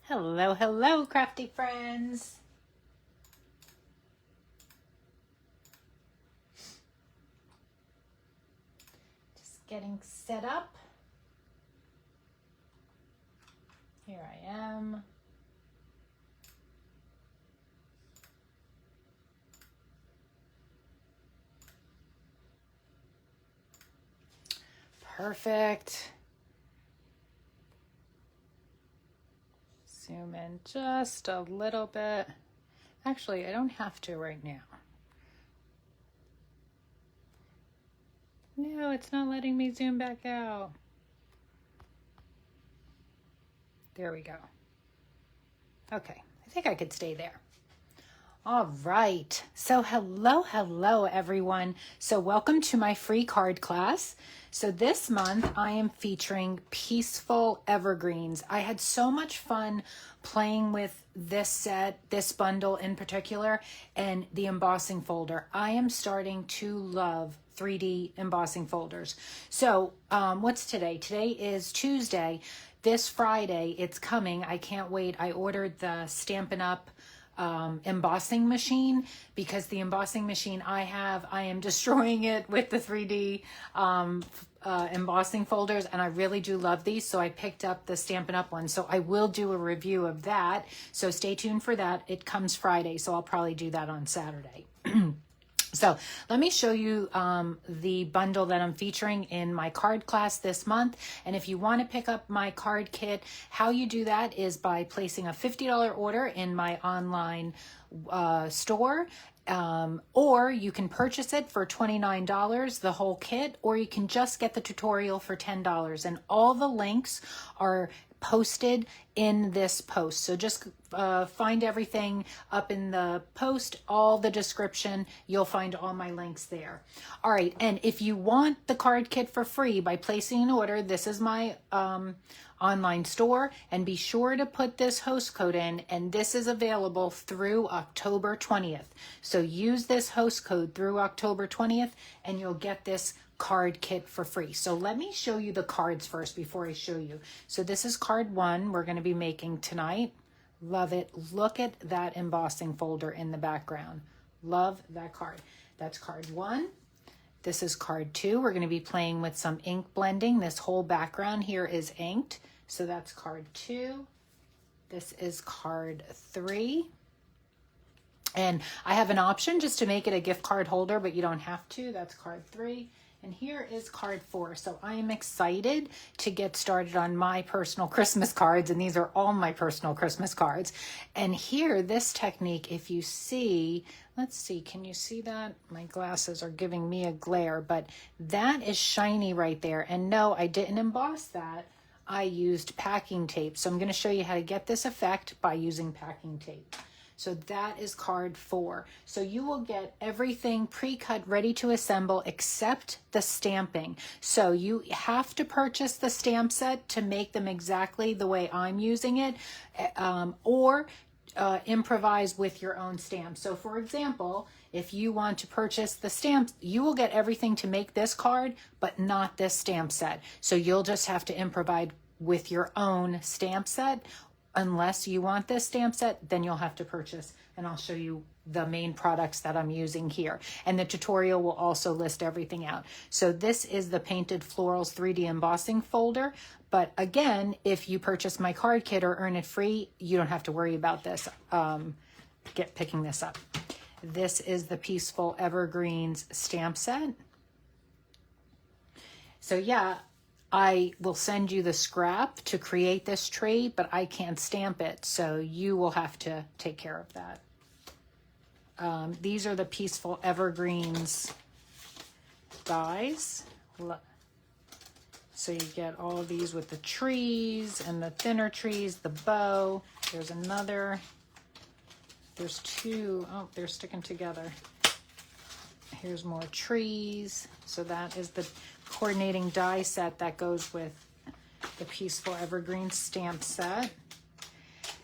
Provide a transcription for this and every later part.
Hello, hello, crafty friends. Just getting set up. Here I am. Perfect. Zoom in just a little bit. Actually, I don't have to right now. No, it's not letting me zoom back out. There we go. Okay, I think I could stay there. All right. So hello, everyone. So welcome to my free card class. So this month I am featuring Peaceful Evergreens. I had so much fun playing with this set, this bundle in particular, and the embossing folder. I am starting to love 3D embossing folders. So what's today? Today is Tuesday. This Friday, it's coming. I can't wait. I ordered the Stampin UP embossing machine because the embossing machine I am destroying it with the 3D embossing folders, and I really do love these, so I picked up the Stampin Up one. So I will do a review of that, so stay tuned for that. It comes Friday, so I'll probably do that on Saturday. So let me show you the bundle that I'm featuring in my card class this month. And if you want to pick up my card kit, how you do that is by placing a $50 order in my online store. Or you can purchase it for $29, the whole kit, or you can just get the tutorial for $10. And all the links are posted in this post. So just find everything up in the post, all the description, you'll find all my links there. All right, and if you want the card kit for free by placing an order, this is my online store, and be sure to put this host code in, and this is available through October 20th. So use this host code through October 20th and you'll get this card kit for free. So let me show you the cards first before I show you. So this is card 1 we're going to be making tonight. Love it. Look at that embossing folder in the background. Love that card. That's card 1. This is card 2. We're going to be playing with some ink blending. This whole background here is inked. So that's card 2. This is card 3. And I have an option just to make it a gift card holder, but you don't have to. That's card 3. And here is card 4. So I am excited to get started on my personal Christmas cards. And these are all my personal Christmas cards. And here, this technique, if you see, let's see, can you see that? My glasses are giving me a glare, but that is shiny right there. And no, I didn't emboss that. I used packing tape. So I'm going to show you how to get this effect by using packing tape. So that is card 4. So you will get everything pre-cut, ready to assemble, except the stamping. So you have to purchase the stamp set to make them exactly the way I'm using it, or improvise with your own stamps. So for example, if you want to purchase the stamps, you will get everything to make this card, but not this stamp set. So you'll just have to improvise with your own stamp set. Unless you want this stamp set, then you'll have to purchase, and I'll show you the main products that I'm using here. And the tutorial will also list everything out. So this is the Painted Florals 3D embossing folder. But again, if you purchase my card kit or earn it free, you don't have to worry about this, picking this up. This is the Peaceful Evergreens stamp set. So yeah, I will send you the scrap to create this tree, but I can't stamp it, so you will have to take care of that. These are the Peaceful Evergreens dies. So you get all of these with the trees and the thinner trees, the bow. There's another. There's 2. Oh, they're sticking together. Here's more trees. So that is the coordinating die set that goes with the Peaceful Evergreen stamp set.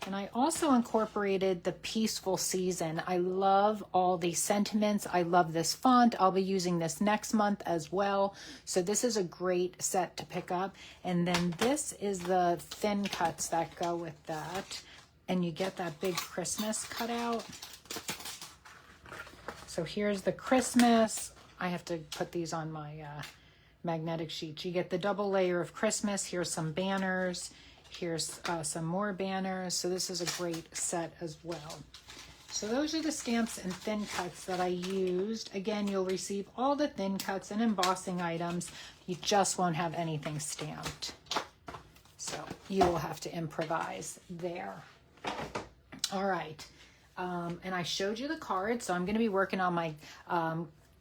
And I also incorporated the Peaceful Season. I love all these sentiments. I love this font. I'll be using this next month as well. So this is a great set to pick up. And then this is the thin cuts that go with that. And you get that big Christmas cutout. So here's the Christmas. I have to put these on my magnetic sheets. You get the double layer of Christmas. Here's some banners. Here's some more banners. So this is a great set as well. So those are the stamps and thin cuts that I used. Again, you'll receive all the thin cuts and embossing items. You just won't have anything stamped. So you will have to improvise there. All right. And I showed you the card, so I'm going to be working on my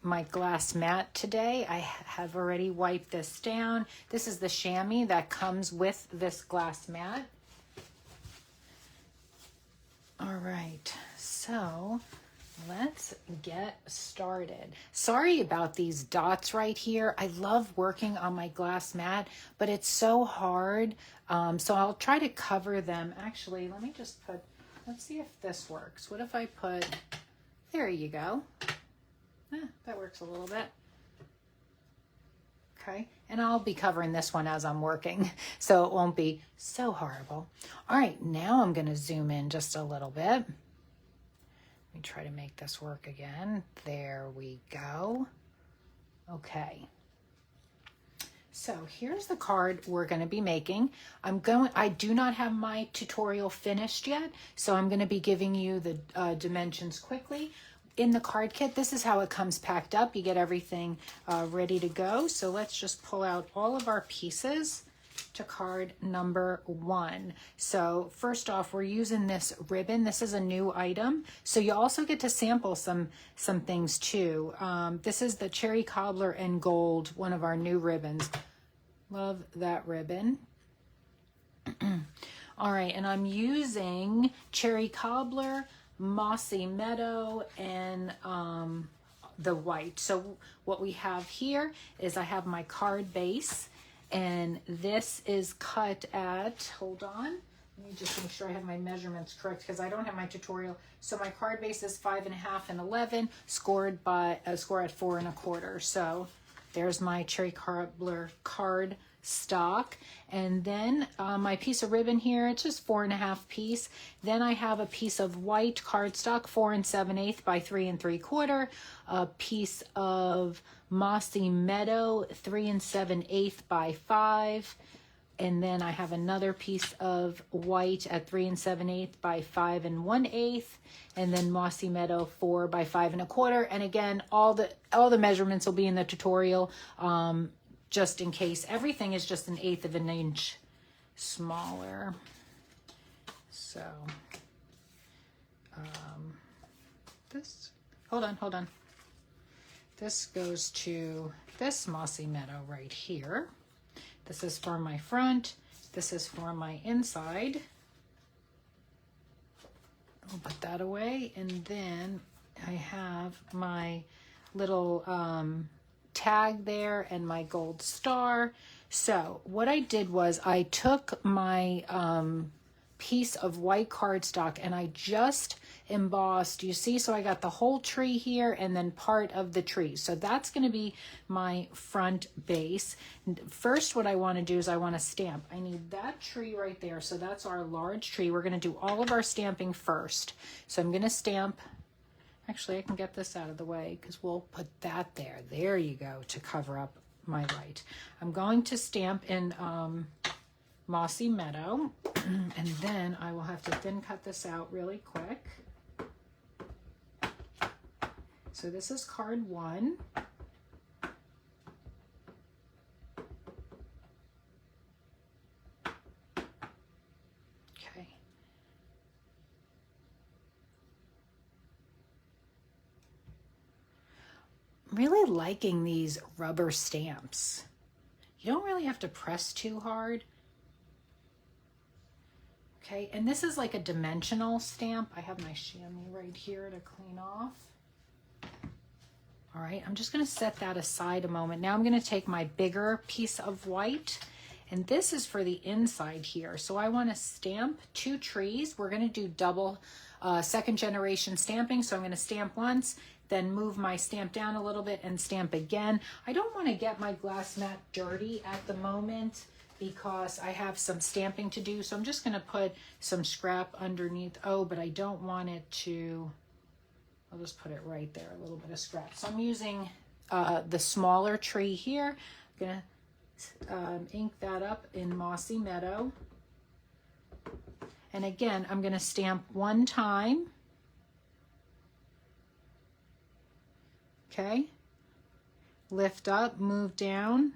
my glass mat today. I have already wiped this down. This is the chamois that comes with this glass mat. All right, so let's get started. Sorry about these dots right here. I love working on my glass mat, but it's so hard. So I'll try to cover them. Actually, let me just put, let's see if this works. What if I put, there you go. That works a little bit. Okay, and I'll be covering this one as I'm working, so it won't be so horrible. All right, now I'm gonna zoom in just a little bit. Let me try to make this work again. There we go. Okay. So here's the card we're going to be making. I do not have my tutorial finished yet, so I'm going to be giving you the dimensions quickly. In the card kit, this is how it comes packed up. You get everything ready to go. So let's just pull out all of our pieces to card number 1. So first off, we're using this ribbon. This is a new item. So you also get to sample some things too. This is the Cherry Cobbler and Gold, one of our new ribbons. Love that ribbon. All right, and I'm using Cherry Cobbler, Mossy Meadow, and the white. So what we have here is I have my card base, and this is cut at, hold on, let me just make sure I have my measurements correct because I don't have my tutorial. So my card base is 5.5 and 11, scored by a score at 4 1/4. So there's my Cherry Cobbler card stock. And then my piece of ribbon here, it's just 4 1/2 piece. Then I have a piece of white cardstock, 4 7/8 by 3 3/4. A piece of Mossy Meadow, 3 7/8 by 5. And then I have another piece of white at 3 7/8 by 5 1/8. And then Mossy Meadow, 4 by 5 1/4. And again, all the measurements will be in the tutorial. Just in case. Everything is just 1/8 of an inch smaller. So this, hold on. This goes to this Mossy Meadow right here. This is for my front. This is for my inside. I'll put that away. And then I have my little tag there and my gold star. So what I did was I took my piece of white cardstock and I just embossed, you see, so I got the whole tree here and then part of the tree. So that's going to be my front base. First, what I want to do is I want to stamp. I need that tree right there. So that's our large tree. We're going to do all of our stamping first. So I'm going to stamp. Actually, I can get this out of the way because we'll put that there. There you go, to cover up my light. I'm going to stamp in Mossy Meadow, and then I will have to thin cut this out really quick. So this is card 1. Okay. Really liking these rubber stamps. You don't really have to press too hard. Okay, and this is like a dimensional stamp. I have my chamois right here to clean off. All right, I'm just gonna set that aside a moment. Now I'm gonna take my bigger piece of white And this is for the inside here. So I want to stamp 2 trees. We're going to do double second generation stamping. So I'm going to stamp once, then move my stamp down a little bit and stamp again. I don't want to get my glass mat dirty at the moment because I have some stamping to do. So I'm just going to put some scrap underneath. Oh, but I don't want it to, I'll just put it right there, a little bit of scrap. So I'm using the smaller tree here. I'm going to ink that up in Mossy Meadow. And again, I'm going to stamp 1 time. Okay. Lift up, move down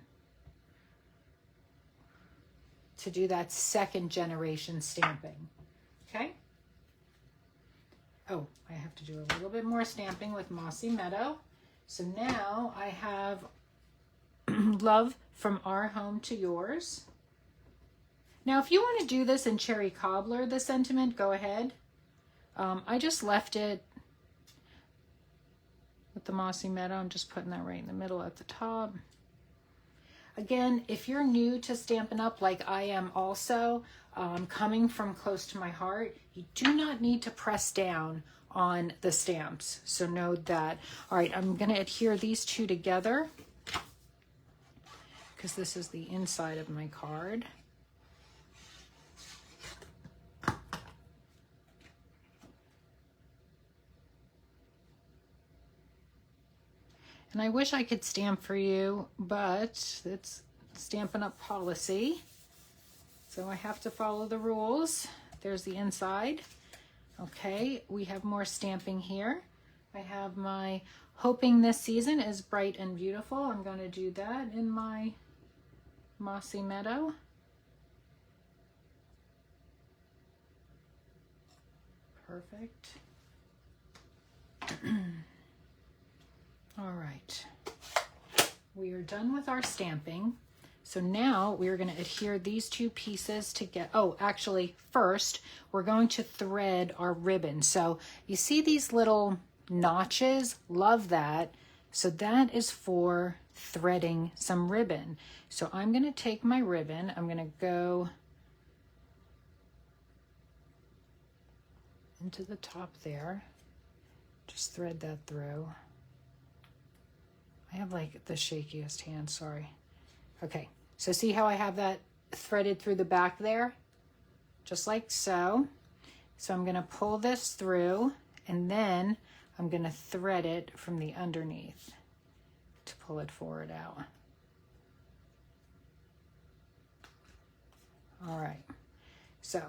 to do that second generation stamping. Okay. Oh, I have to do a little bit more stamping with Mossy Meadow. So now I have Love from Our Home to Yours. Now, if you want to do this in Cherry Cobbler, the sentiment, go ahead. I just left it with the Mossy Meadow. I'm just putting that right in the middle at the top. Again, if you're new to Stampin' Up! Like I am also, coming from close to my heart, you do not need to press down on the stamps. So note that. All right, I'm going to adhere these 2 together because this is the inside of my card. And I wish I could stamp for you, but it's Stampin' Up! Policy. So I have to follow the rules. There's the inside. Okay, we have more stamping here. I have my Hoping This Season is Bright and Beautiful. I'm going to do that in my Mossy Meadow. Perfect. All right, we are done with our stamping. So now we're going to adhere these 2 pieces together. Oh, actually, first, we're going to thread our ribbon. So you see these little notches? Love that. So that is for threading some ribbon. So I'm going to take my ribbon. I'm going to go into the top there. Just thread that through. I have like the shakiest hand, sorry. Okay, so see how I have that threaded through the back there? Just like so. So I'm gonna pull this through and then I'm gonna thread it from the underneath to pull it forward out. All right, so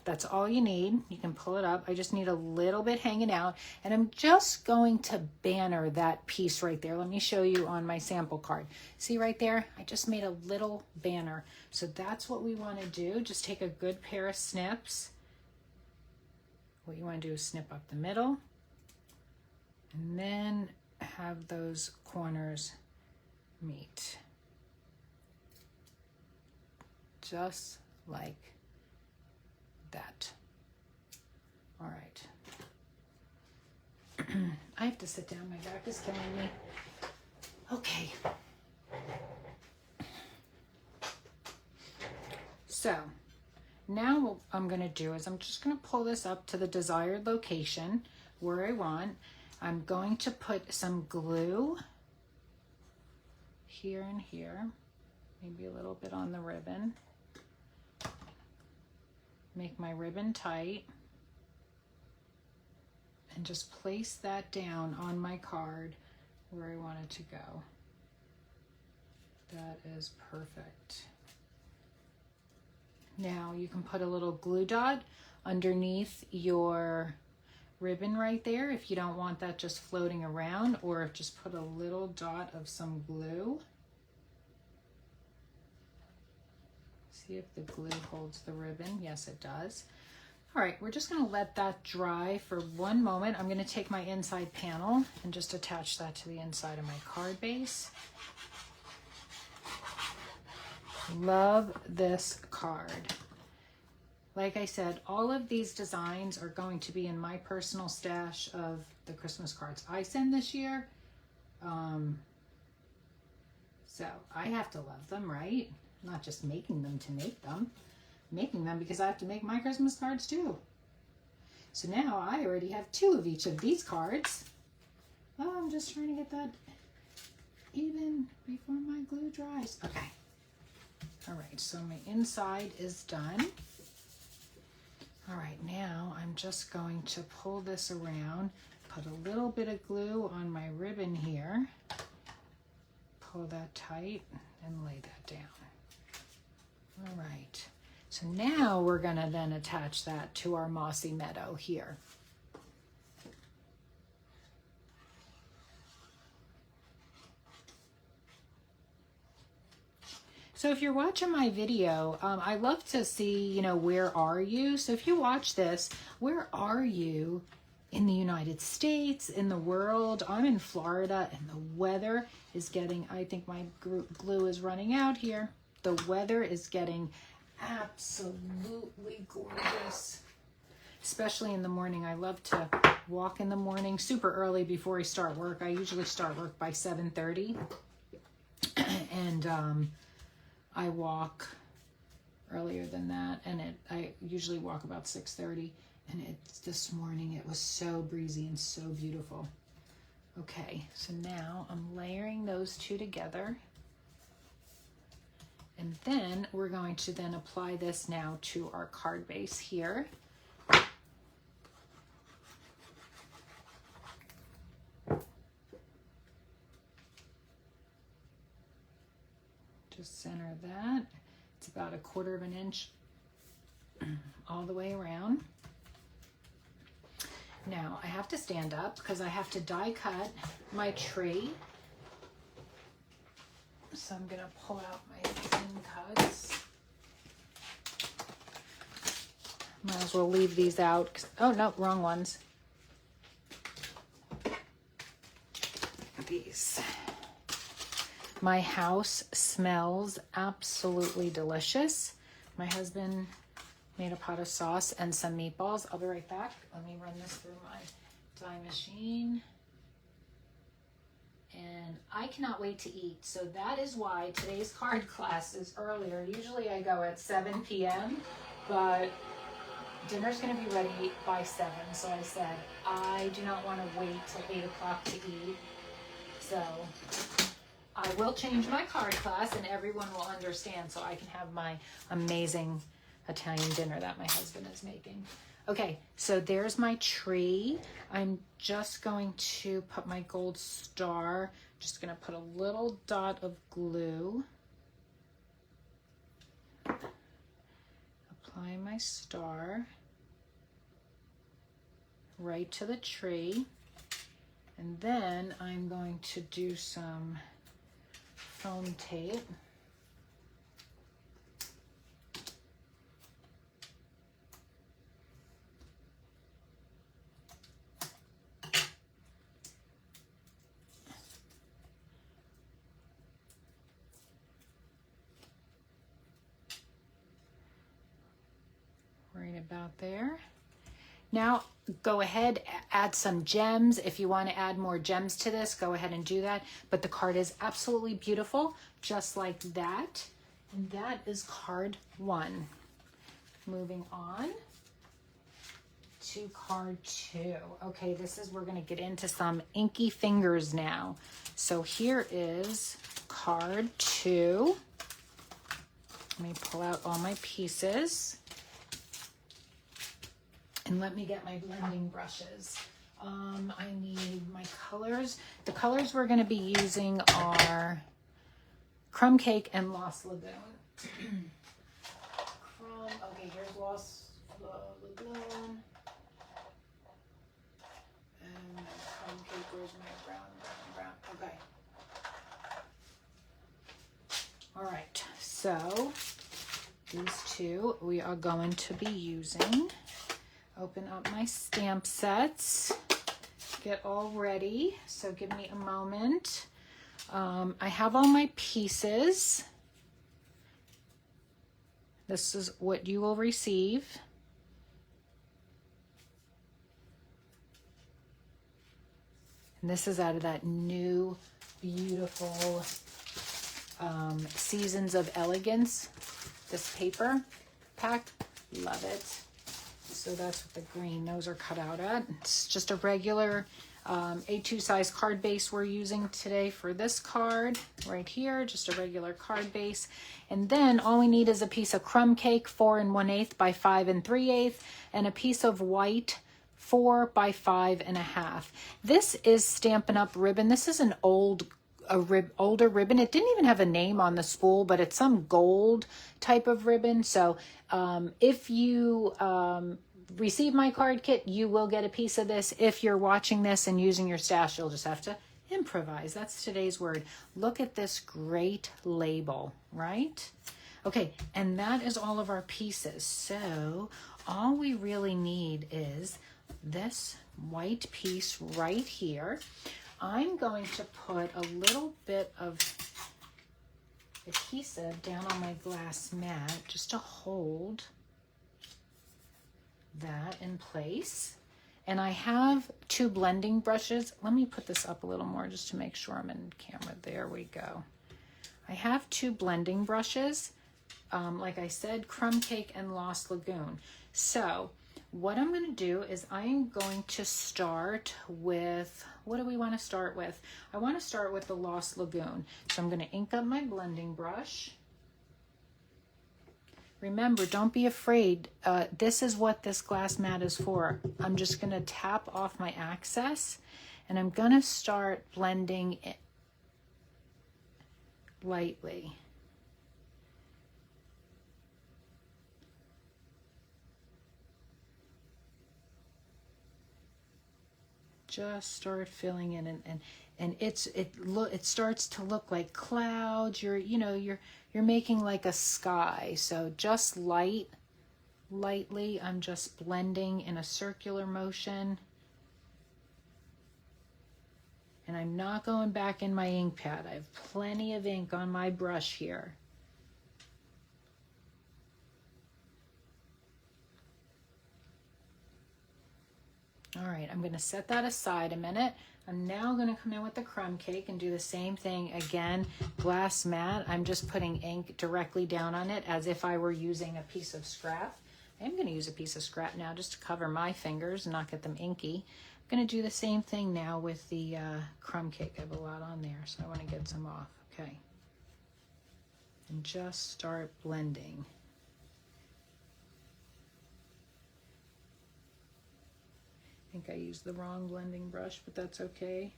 that's all you need. You can pull it up. I just need a little bit hanging out, and I'm just going to banner that piece right there. Let me show you on my sample card. See right there? I just made a little banner. So that's what we want to do. Just take a good pair of snips. What you want to do is snip up the middle and then have those corners meet. Just like that. All right. I have to sit down. My back is killing me. Okay. So now what I'm going to do is I'm just going to pull this up to the desired location where I want. I'm going to put some glue here and here, maybe a little bit on the ribbon. Make my ribbon tight and just place that down on my card where I want it to go. That is perfect. Now you can put a little glue dot underneath your ribbon right there if you don't want that just floating around, or just put a little dot of some glue. See if the glue holds the ribbon. Yes, it does. All right, we're just going to let that dry for 1 moment. I'm going to take my inside panel and just attach that to the inside of my card base. Love this card. Like I said, all of these designs are going to be in my personal stash of the Christmas cards I send this year. So I have to love them, right? not just making them to make them, making them because I have to make my Christmas cards too. So now I already have 2 of each of these cards. Oh, I'm just trying to get that even before my glue dries. Okay. All right, so my inside is done. All right, now I'm just going to pull this around, put a little bit of glue on my ribbon here, pull that tight, and lay that down. All right, so now we're gonna then attach that to our mossy meadow here. So if you're watching my video, I love to see, you know, where are you? So if you watch this, where are you in the United States, in the world? I'm in Florida and the weather is getting, I think my glue is running out here. The weather is getting absolutely gorgeous, especially in the morning. I love to walk in the morning super early before I start work. I usually start work by 7:30 and I walk earlier than that, and I usually walk about 6:30, and this morning it was so breezy and so beautiful. Okay, so now I'm layering those 2 together, and then we're going to then apply this now to our card base here. Just center that. It's about 1/4 of an inch all the way around. Now I have to stand up because I have to die cut my tree. So I'm gonna pull out my thin cuts. Might as well leave these out. Oh no, wrong ones. These. My house smells absolutely delicious. My husband made a pot of sauce and some meatballs. I'll be right back. Let me run this through my die machine. And I cannot wait to eat. So that is why today's card class is earlier. Usually I go at 7 p.m., but dinner's gonna be ready by 7. So I said, I do not wanna wait till 8 o'clock to eat. So I will change my card class and everyone will understand so I can have my amazing Italian dinner that my husband is making. Okay, so there's my tree. I'm just going to put my gold star, just gonna put a little dot of glue. Apply my star right to the tree. And then I'm going to do some foam tape. Right about there. Now go ahead, add some gems. If you want to add more gems to this, go ahead and do that. But the card is absolutely beautiful, just like that. And that is card 1. Moving on to card 2. Okay, this is, we're going to get into some inky fingers now. So here is card 2. Let me pull out all my pieces. And let me get my blending brushes. I need my colors. The colors we're going to be using are Crumb Cake and Lost Lagoon. Okay, here's Lost Lagoon. And Crumb Cake, where's my brown? Okay. All right, so these 2 we are going to be using. Open up my stamp sets, get all ready. So give me a moment. I have all my pieces. This is what you will receive. And this is out of that new, beautiful Seasons of Elegance, this paper pack. Love it. So that's what the green, those are cut out at. It's just a regular A2 size card base we're using today for this card right here, just a regular card base. And then all we need is a piece of crumb cake, 4 1/8 by 5 3/8, and a piece of white 4 by 5 1/2. This is Stampin' Up ribbon. This is an older ribbon. It didn't even have a name on the spool, but it's some gold type of ribbon. So if you receive my card kit, you will get a piece of this. If you're watching this and using your stash, you'll just have to improvise. That's today's word. Look at this great label, right? Okay, and that is all of our pieces. So all we really need is this white piece right here. I'm going to put a little bit of adhesive down on my glass mat just to hold that in place. And I have 2 blending brushes. Let me put this up a little more just to make sure I'm in camera. There we go. I have 2 blending brushes. Like I said, Crumb Cake and Lost Lagoon. So what I'm going to do is I'm going to start with, what do we want to start with? I want to start with the Lost Lagoon. So I'm going to ink up my blending brush. Remember, don't be afraid. This is what this glass mat is for. I'm just going to tap off my access and I'm going to start blending it lightly. Just start filling in, and it starts to look like clouds. You're making like a sky. So just lightly, I'm just blending in a circular motion, and I'm not going back in my ink pad. I have plenty of ink on my brush here. All right, I'm going to set that aside a minute. I'm now going to come in with the crumb cake and do the same thing again. Glass mat, I'm just putting ink directly down on it as if I were using a piece of scrap. I am going to use a piece of scrap now just to cover my fingers and not get them inky. I'm going to do the same thing now with the crumb cake. I have a lot on there, so I want to get some off. Okay. And just start blending. I think I used the wrong blending brush, but that's okay.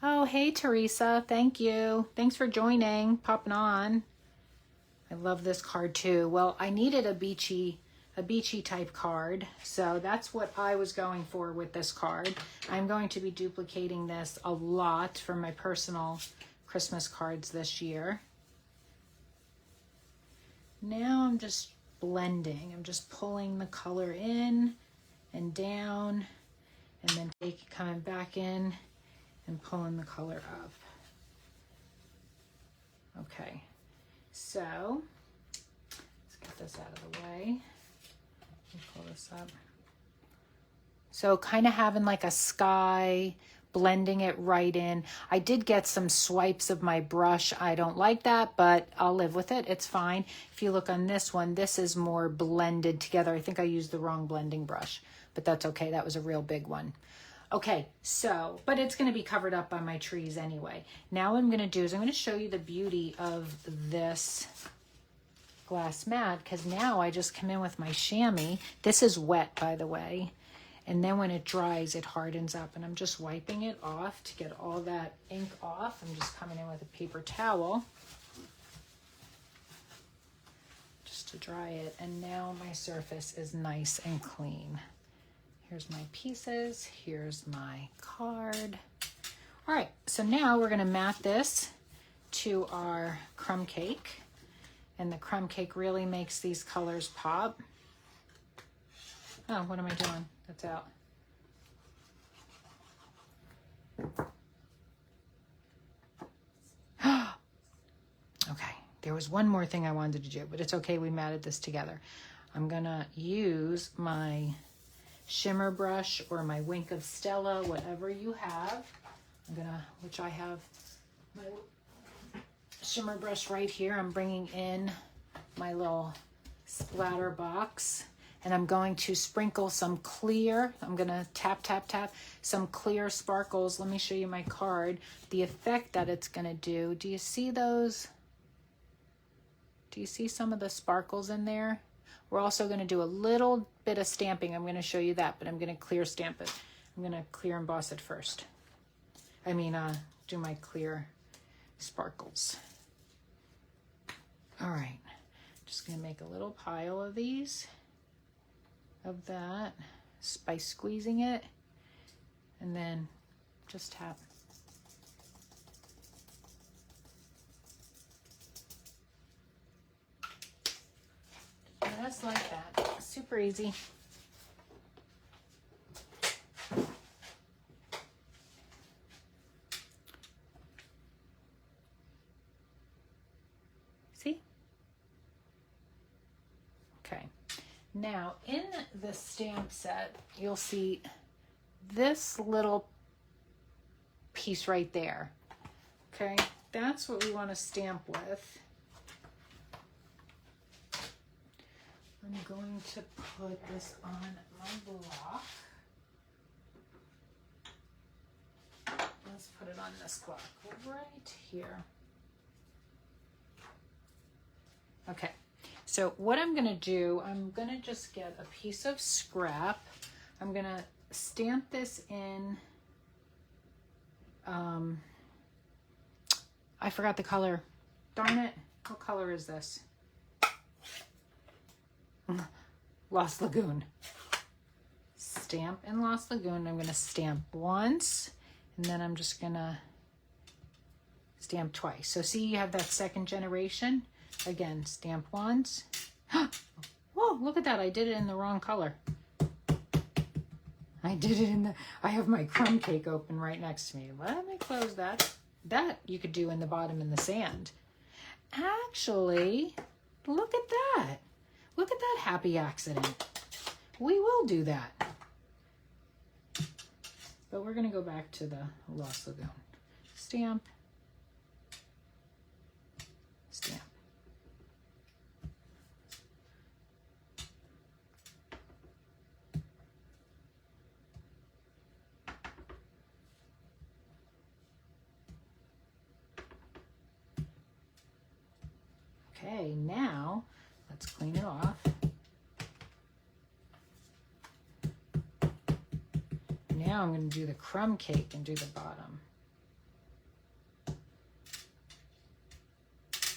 Oh, hey, Teresa. Thank you. Thanks for joining, popping on. I love this card too. Well, I needed a beachy type card, so that's what I was going for with this card. I'm going to be duplicating this a lot for my personal Christmas cards this year. Now I'm just blending. I'm just pulling the color in and down, and then coming back in and pulling the color up. Okay, so let's get this out of the way. Pull this up. So kind of having like a sky, blending it right in. I did get some swipes of my brush. I don't like that, but I'll live with it. It's fine. If you look on this one, this is more blended together. I think I used the wrong blending brush, but that's okay. That was a real big one. Okay, so, but it's going to be covered up by my trees anyway. Now what I'm going to do is I'm going to show you the beauty of this glass mat, because now I just come in with my chamois. This is wet, by the way. And then when it dries, it hardens up, and I'm just wiping it off to get all that ink off. I'm just coming in with a paper towel just to dry it. And now my surface is nice and clean. Here's my pieces. Here's my card. All right, so now we're gonna mat this to our crumb cake. And the crumb cake really makes these colors pop. Oh, what am I doing? That's out. Okay, there was one more thing I wanted to do, but it's okay, we matted this together. I'm gonna use my shimmer brush or my Wink of Stella, whatever you have. Which I have my shimmer brush right here. I'm bringing in my little splatter box, and I'm going to sprinkle some clear, I'm gonna tap, tap, tap, some clear sparkles. Let me show you my card, the effect that it's gonna do. Do you see those? Do you see some of the sparkles in there? We're also gonna do a little bit of stamping. I'm gonna show you that, but I'm gonna clear stamp it. I'm gonna clear emboss it first. Do my clear sparkles. All right, just gonna make a little pile of these, of that, by squeezing it, and then just tap. Just like that, super easy. See? Okay. Now, in the stamp set, you'll see this little piece right there. Okay, that's what we want to stamp with. I'm going to put this on my block. Let's put it on this block right here. Okay, so what I'm gonna do, I'm gonna just get a piece of scrap. I'm gonna stamp this in, I forgot the color. Darn it, what color is this? Lost Lagoon. Stamp in Lost Lagoon. I'm gonna stamp once, and then I'm just gonna stamp twice. So see, you have that second generation. Again, stamp once. Whoa, look at that. I did it in the wrong color. I did it in the, I have my crumb cake open right next to me. Let me close that. That you could do in the bottom in the sand. Actually, look at that. Look at that happy accident. We will do that. But we're going to go back to the Lost Lagoon. Stamp. Stamp. Okay, now let's clean it off. Now I'm going to do the crumb cake and do the bottom.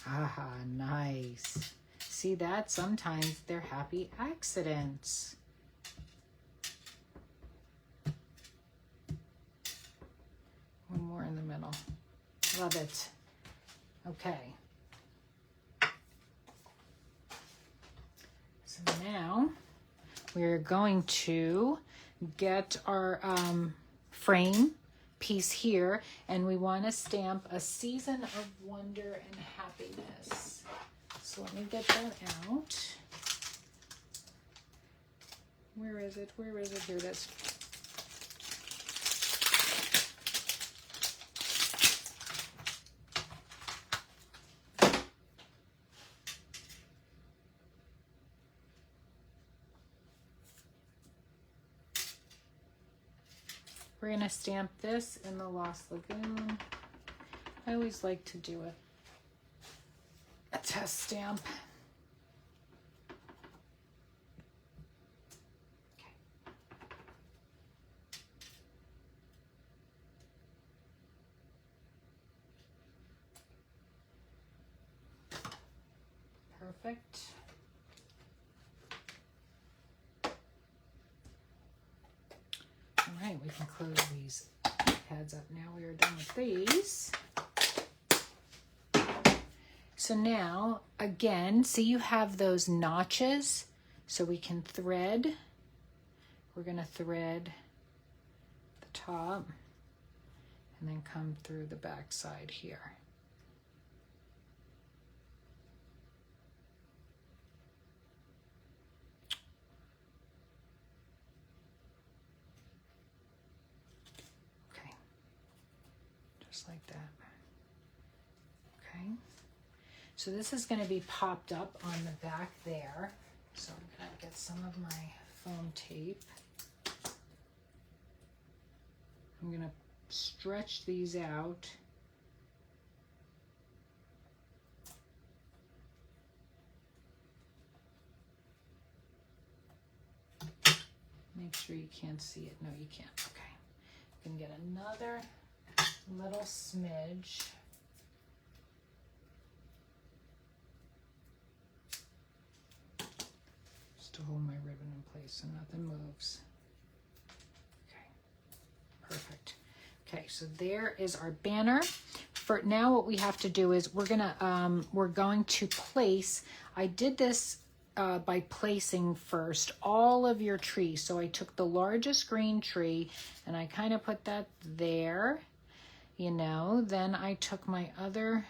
Aha, nice. See that? Sometimes they're happy accidents. One more in the middle. Love it. Okay. So now we're going to get our frame piece here, and we want to stamp a season of wonder and happiness. So let me get that out. Where is it? Where is it? Here it is. We're going to stamp this in the Lost Lagoon. I always like to do a test stamp. Okay. Perfect. All right, we can close these pads up now. We are done with these. So now, again, see you have those notches, so we can thread. We're going to thread the top and then come through the back side here. just like that. Okay. So this is going to be popped up on the back there. So I'm going to get some of my foam tape. I'm going to stretch these out. Make sure you can't see it. No, you can't. Okay. You can get another little smidge. Just to hold my ribbon in place so nothing moves. Okay. Perfect. Okay, so there is our banner. For now, what we have to do is we're going to place. I did this by placing first all of your trees. So I took the largest green tree and I kind of put that there, you know. Then I took my other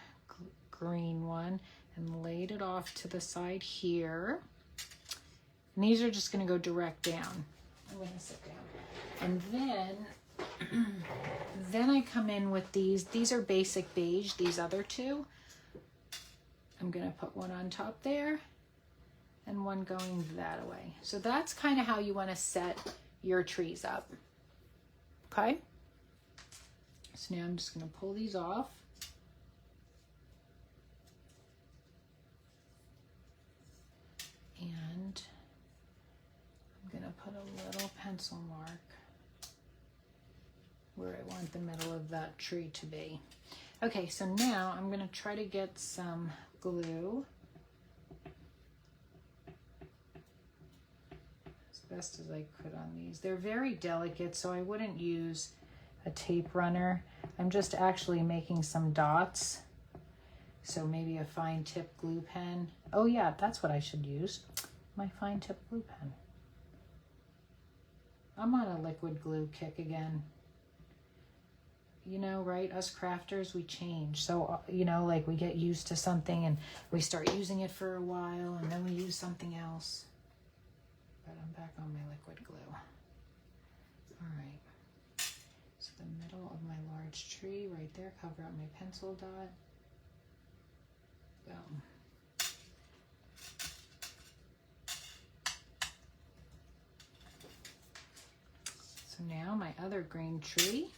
green one and laid it off to the side here. And these are just going to go direct down. I'm going to sit down. And then I come in with these. These are basic beige, these other two. I'm going to put one on top there and one going that way. So that's kind of how you want to set your trees up. Okay? So now I'm just going to pull these off. And I'm going to put a little pencil mark where I want the middle of that tree to be. Okay, so now I'm going to try to get some glue. As best as I could on these. They're very delicate, so I wouldn't use a tape runner. I'm just actually making some dots. So maybe a fine tip glue pen. Oh yeah, that's what I should use. My fine tip glue pen. I'm on a liquid glue kick again. You know, right? Us crafters, we change. So, you know, like we get used to something and we start using it for a while and then we use something else. But I'm back on my liquid glue. All right. So the middle of my large tree right there, cover up my pencil dot. Boom. So now my other green tree.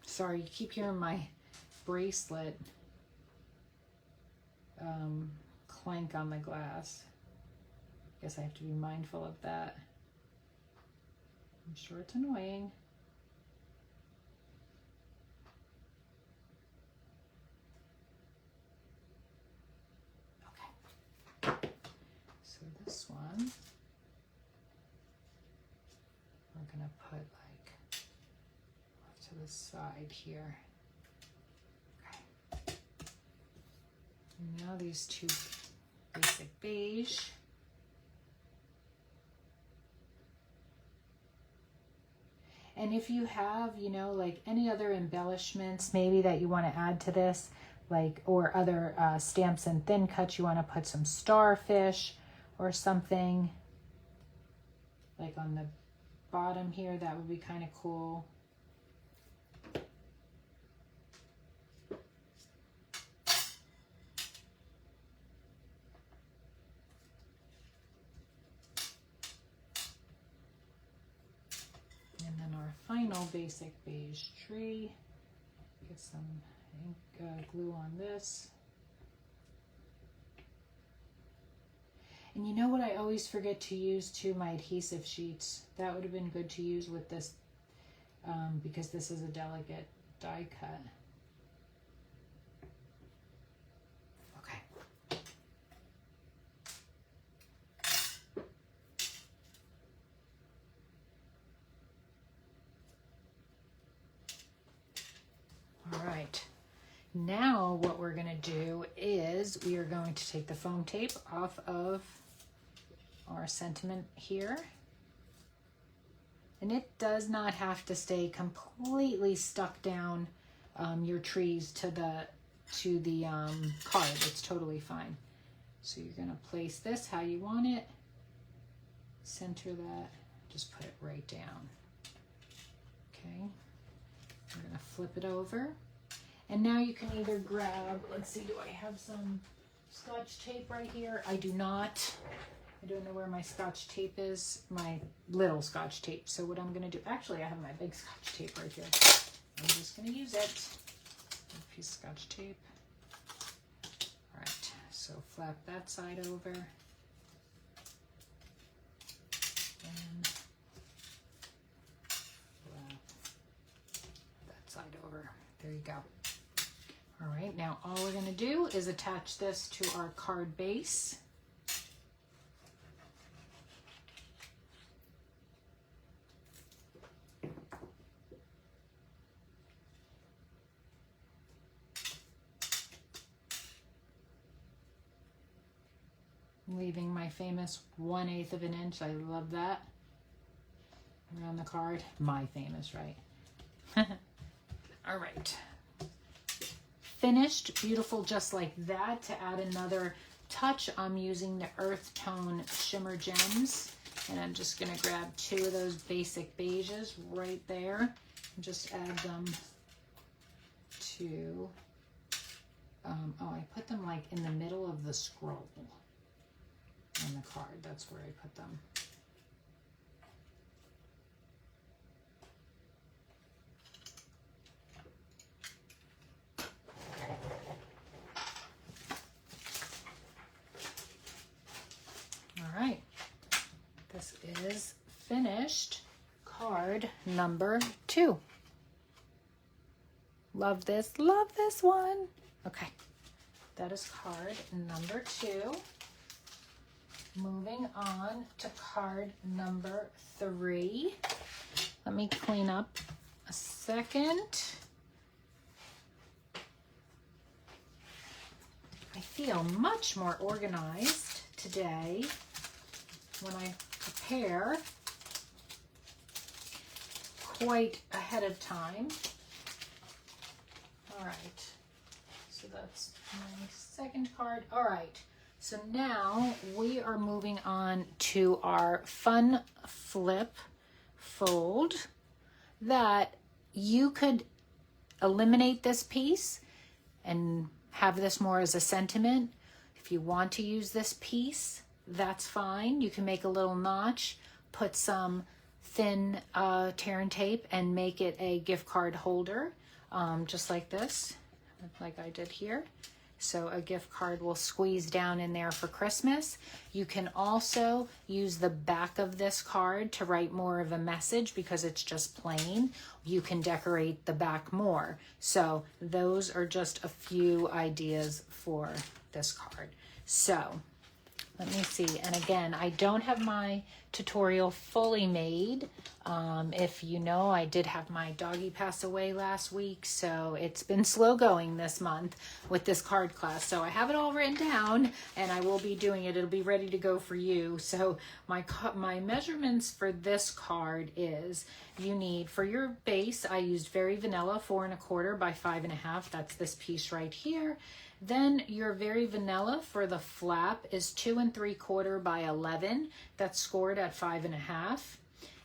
Sorry, you keep hearing my bracelet clank on the glass. Guess I have to be mindful of that. I'm sure it's annoying. Okay. So this one, we're gonna put like off to the side here. Okay. Now these two basic beige. And if you have, you know, like any other embellishments maybe that you want to add to this, like, or other stamps and thin cuts, you want to put some starfish or something like on the bottom here, that would be kind of cool. And then our final basic beige tree. Get some ink glue on this. And you know what I always forget to use too? My adhesive sheets. That would have been good to use with this because this is a delicate die cut. Okay. All right. Now what we're going to do is we are going to take the foam tape off of our sentiment here. And it does not have to stay completely stuck down your trees to the card. It's totally fine. So you're going to place this how you want it. Center that. Just put it right down. Okay. I'm gonna flip it over. And now you can either grab, let's see, do I have some Scotch tape right here? I do not. I don't know where my Scotch tape is, my little Scotch tape. So what I'm gonna do, actually I have my big Scotch tape right here. I'm just gonna use it. A piece of Scotch tape. All right, so flap that side over. And flap that side over. There you go. All right, now all we're gonna do is attach this to our card base. Leaving my famous 1/8 of an inch. I love that. Around the card. My famous, right? All right. Finished, beautiful, just like that. To add another touch, I'm using the Earth Tone Shimmer Gems. And I'm just gonna grab 2 of those basic beiges right there. And just add them to, oh, I put them like in the middle of the scroll on the card. That's where I put them. All right, this is finished card number 2. Love this one. Okay, that is card number 2. Moving on to card number 3. Let me clean up a second. I feel much more organized today when I prepare quite ahead of time. All right, so that's my second card. All right. So now we are moving on to our fun flip fold that you could eliminate this piece and have this more as a sentiment. If you want to use this piece, that's fine. You can make a little notch, put some thin tear and tape and make it a gift card holder, just like this, like I did here. So a gift card will squeeze down in there for Christmas. You can also use the back of this card to write more of a message because it's just plain. You can decorate the back more. So those are just a few ideas for this card. So let me see. And again, I don't have my tutorial fully made. If you know, I did have my doggy pass away last week, so it's been slow going this month with this card class. So I have it all written down and I will be doing it. It'll be ready to go for you. So my measurements for this card is you need, for your base, I used Very Vanilla 4 1/4 by 5 1/2. That's this piece right here. Then your Very Vanilla for the flap is 2 3/4 by 11. That's scored at 5 1/2.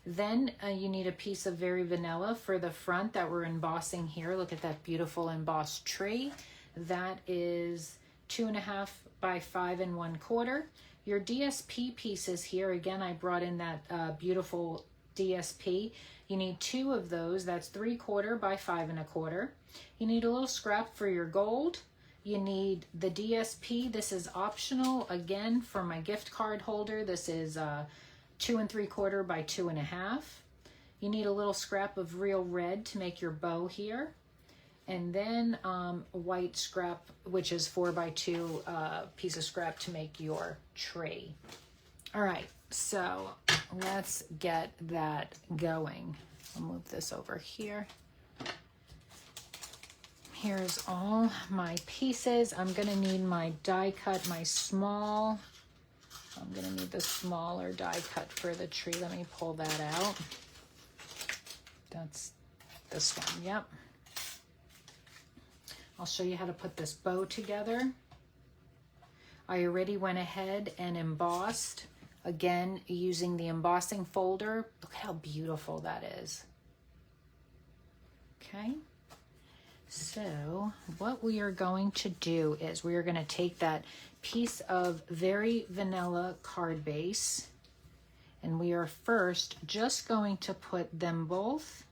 Then you need a piece of Very Vanilla for the front that we're embossing here. Look at that beautiful embossed tree. That is 2 1/2 by 5 1/4. Your DSP pieces here, again, I brought in that beautiful DSP. You need 2 of those. That's 3/4 by 5 1/4. You need a little scrap for your gold. You need the DSP. This is optional. Again, for my gift card holder, this is 2 3/4 by 2 1/2. You need a little scrap of real red to make your bow here. And then white scrap, which is 4 by 2 piece of scrap to make your tree. All right, so let's get that going. I'll move this over here. Here's all my pieces. I'm gonna need my die cut, my small. I'm gonna need the smaller die cut for the tree. Let me pull that out. That's this one, yep. I'll show you how to put this bow together. I already went ahead and embossed, again, using the embossing folder. Look at how beautiful that is. Okay. So what we are going to do is we are going to take that piece of very vanilla card base, and we are first just going to put them both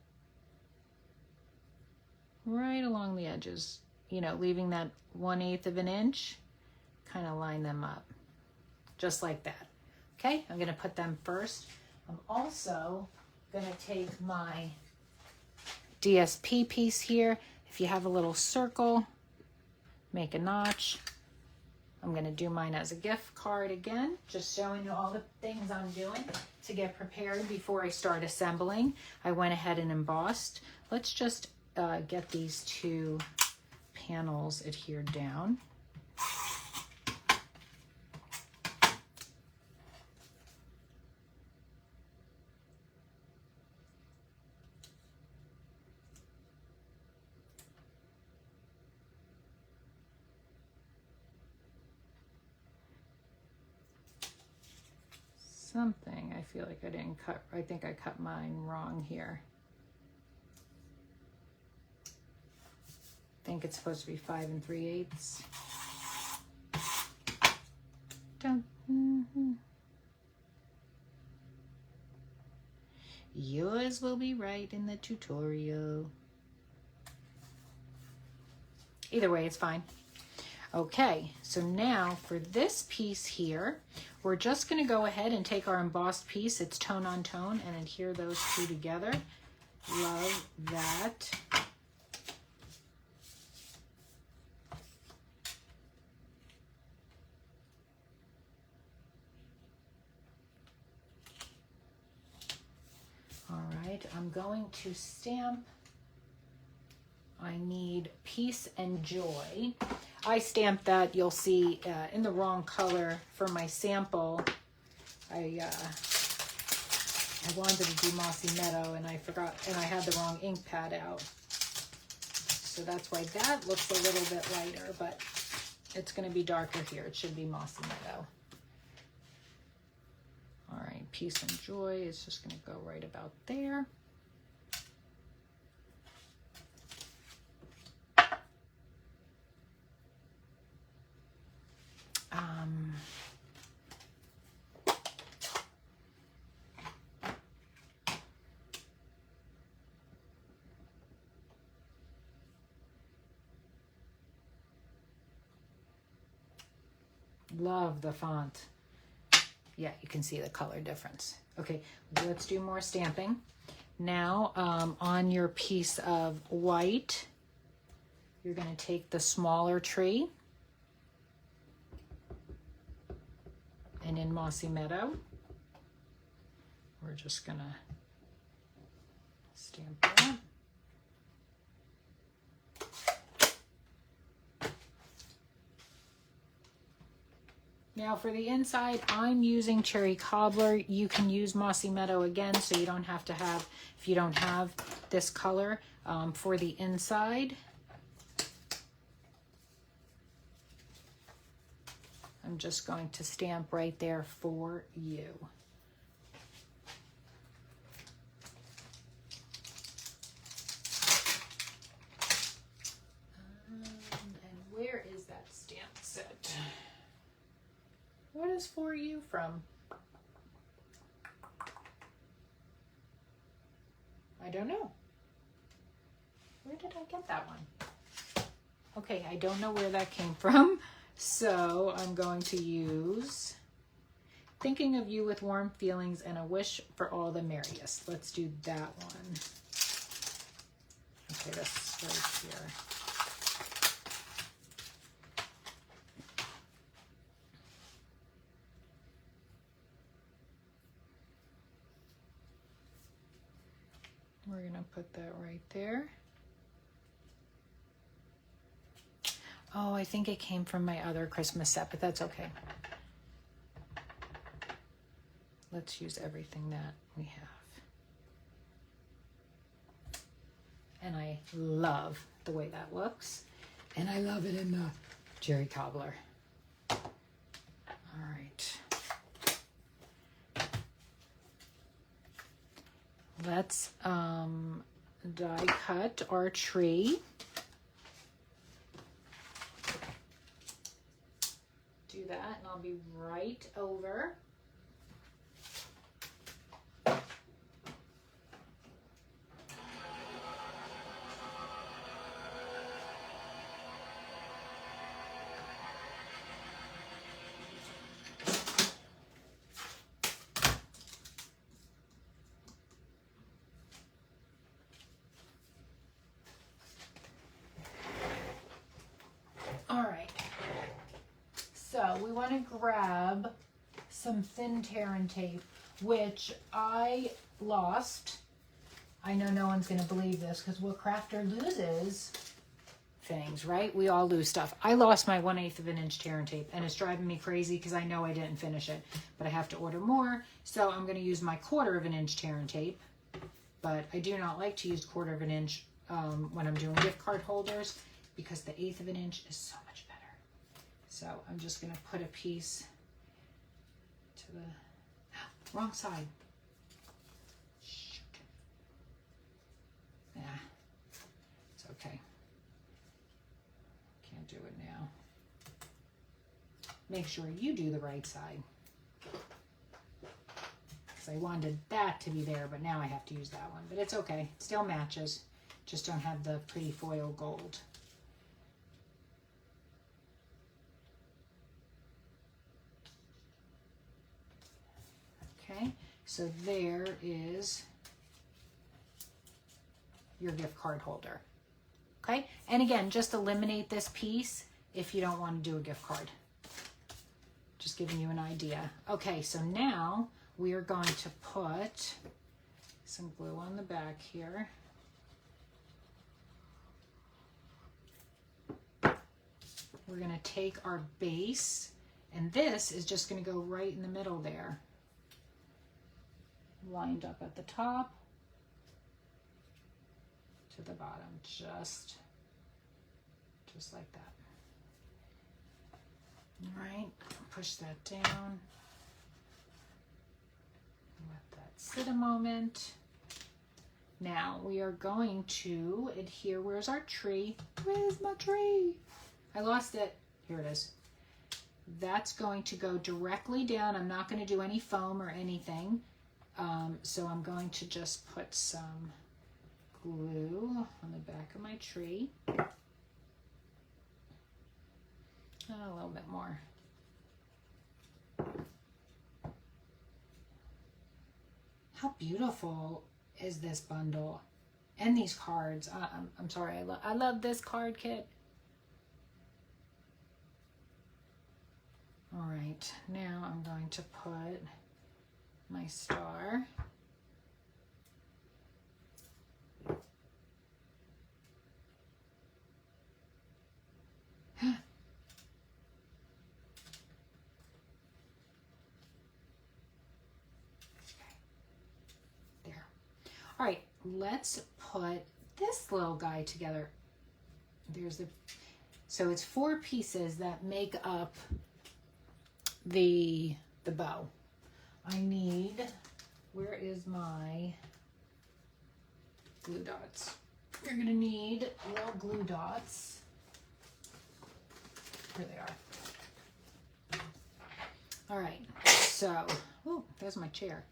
right along the edges, you know, leaving that 1/8 of an inch, kind of line them up just like that. Okay, I'm going to put them first. I'm also going to take my DSP piece here. If you have a little circle, make a notch. I'm going to do mine as a gift card again, just showing you all the things I'm doing to get prepared before I start assembling. I went ahead and embossed. Let's just get these two panels adhered down. Something, I feel like I didn't cut, I think I cut mine wrong here. I think it's supposed to be 5 3/8. Dun. Yours will be right in the tutorial. Either way, it's fine. Okay, so now for this piece here, we're just going to go ahead and take our embossed piece, it's tone on tone, and adhere those two together. Love that. All right, I'm going to stamp. I need Peace and Joy. I stamped that, you'll see, in the wrong color for my sample. I wanted to do Mossy Meadow and I forgot, and I had the wrong ink pad out. So that's why that looks a little bit lighter, but it's going to be darker here. It should be Mossy Meadow. All right, Peace and Joy is just going to go right about there. Love the font. Yeah, you can see the color difference. Okay, let's do more stamping. Now, on your piece of white, you're going to take the smaller tree. And in Mossy Meadow, we're just going to stamp that. Now for the inside, I'm using Cherry Cobbler. You can use Mossy Meadow again, so you don't have to have, if you don't have this color. For the inside, I'm just going to stamp right there for you. And where is that stamp set? What is For You from? I don't know. Where did I get that one? Okay, I don't know where that came from. So I'm going to use Thinking of You with Warm Feelings and a Wish for All the Merriest. Let's do that one. Okay, that's right here. We're going to put that right there. Oh, I think it came from my other Christmas set, but that's okay. Let's use everything that we have. And I love the way that looks. And I love it in the Cherry Cobbler. All right. Let's die cut our tree. Do that, and I'll be right over. All right, so we want to grab some thin tear and tape, which I lost. I know no one's going to believe this because what crafter loses things, right? We all lose stuff. I lost my 1/8 of an inch tear and tape, and it's driving me crazy because I know I didn't finish it, but I have to order more. So I'm going to use my 1/4 of an inch tear and tape, but I do not like to use 1/4 of an inch when I'm doing gift card holders because the 1/8 of an inch is so much better. So I'm just going to put a piece to the wrong side. Shoot. Yeah, it's okay. Can't do it now. Make sure you do the right side. Because I wanted that to be there, but now I have to use that one. But it's okay. It still matches. Just don't have the pretty foil gold. Okay, so there is your gift card holder. Okay, and again, just eliminate this piece if you don't want to do a gift card. Just giving you an idea. Okay, so now we are going to put some glue on the back here. We're going to take our base, and this is just going to go right in the middle there. Lined up at the top to the bottom, just like that. All right, push that down. Let that sit a moment. Now we are going to adhere. Where's our tree? Where's my tree? I lost it. Here it is. That's going to go directly down. I'm not going to do any foam or anything. So I'm going to just put some glue on the back of my tree. A little bit more. How beautiful is this bundle and these cards? I'm sorry, I love this card kit. All right, now I'm going to put my star. There. All right, let's put this little guy together. So it's 4 pieces that make up the bow. I need, where is my glue dots? You're gonna need little glue dots. Here they are. All right, so, oh, there's my chair.